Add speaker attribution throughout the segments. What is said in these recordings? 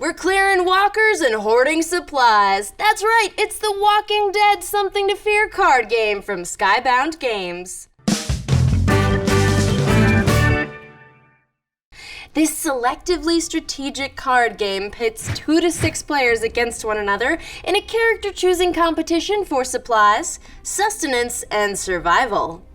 Speaker 1: We're clearing walkers and hoarding supplies. That's right, it's the Walking Dead Something to Fear card game from Skybound Games. This selectively strategic card game pits 2 to 6 players against one another in a character-choosing competition for supplies, sustenance, and survival.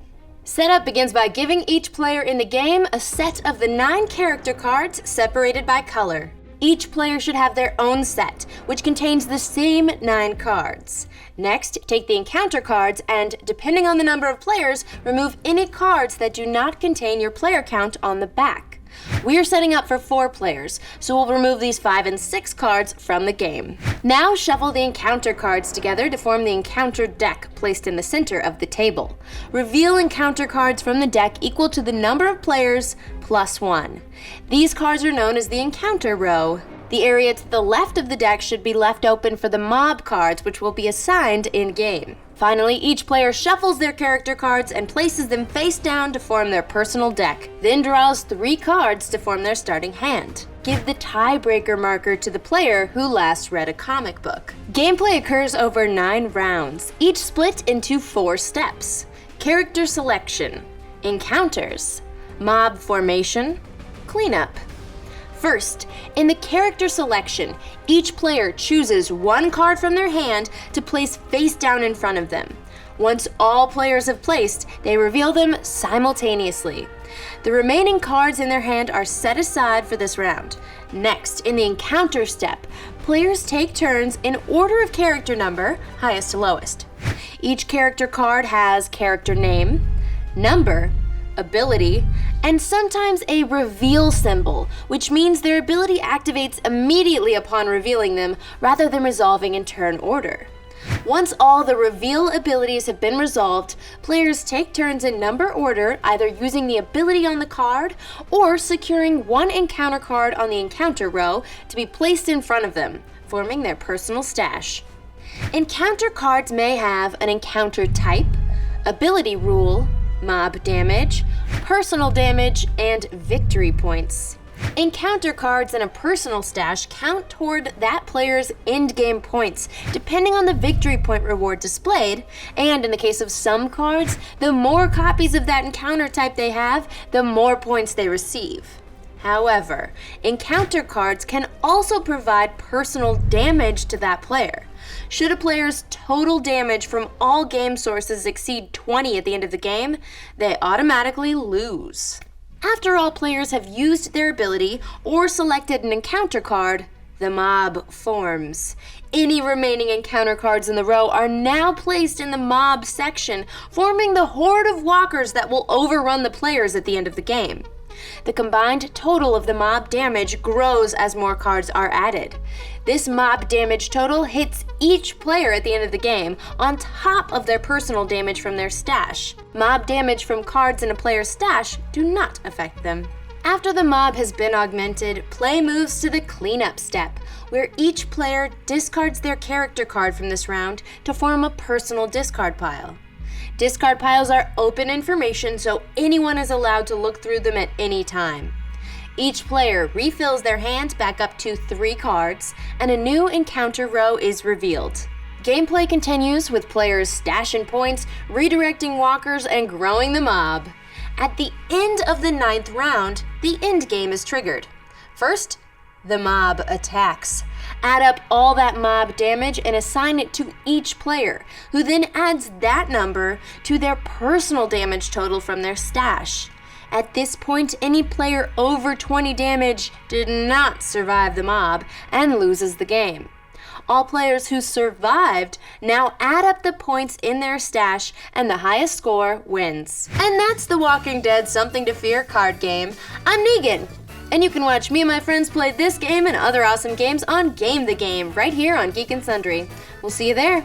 Speaker 1: Setup begins by giving each player in the game a set of the 9 character cards separated by color. Each player should have their own set, which contains the same 9 cards. Next, take the encounter cards and, depending on the number of players, remove any cards that do not contain your player count on the back. We are setting up for 4 players, so we'll remove these 5 and 6 cards from the game. Now shuffle the encounter cards together to form the encounter deck placed in the center of the table. Reveal encounter cards from the deck equal to the number of players plus 1. These cards are known as the encounter row. The area to the left of the deck should be left open for the mob cards, which will be assigned in-game. Finally, each player shuffles their character cards and places them face down to form their personal deck, then draws 3 cards to form their starting hand. Give the tiebreaker marker to the player who last read a comic book. Gameplay occurs over 9 rounds, each split into 4 steps. Character selection, encounters, mob formation, cleanup. First, in the character selection, each player chooses 1 card from their hand to place face down in front of them. Once all players have placed, they reveal them simultaneously. The remaining cards in their hand are set aside for this round. Next, in the encounter step, players take turns in order of character number, highest to lowest. Each character card has character name, number, ability, and sometimes a reveal symbol, which means their ability activates immediately upon revealing them rather than resolving in turn order. Once all the reveal abilities have been resolved, players take turns in number order, either using the ability on the card or securing 1 encounter card on the encounter row to be placed in front of them, forming their personal stash. Encounter cards may have an encounter type, ability rule, mob damage, personal damage, and victory points. Encounter cards in a personal stash count toward that player's endgame points, depending on the victory point reward displayed, and in the case of some cards, the more copies of that encounter type they have, the more points they receive. However, encounter cards can also provide personal damage to that player. Should a player's total damage from all game sources exceed 20 at the end of the game, they automatically lose. After all players have used their ability or selected an encounter card, the mob forms. Any remaining encounter cards in the row are now placed in the mob section, forming the horde of walkers that will overrun the players at the end of the game. The combined total of the mob damage grows as more cards are added. This mob damage total hits each player at the end of the game, on top of their personal damage from their stash. Mob damage from cards in a player's stash do not affect them. After the mob has been augmented, play moves to the cleanup step, where each player discards their character card from this round to form a personal discard pile. Discard piles are open information, so anyone is allowed to look through them at any time. Each player refills their hand back up to 3 cards, and a new encounter row is revealed. Gameplay continues with players stashing points, redirecting walkers, and growing the mob. At the end of the 9th round, the end game is triggered. First, the mob attacks. Add up all that mob damage and assign it to each player, who then adds that number to their personal damage total from their stash. At this point, any player over 20 damage did not survive the mob and loses the game. All players who survived now add up the points in their stash, and the highest score wins. And that's the Walking Dead Something to Fear card game. I'm Negan, and you can watch me and my friends play this game and other awesome games on Game the Game right here on Geek and Sundry. We'll see you there.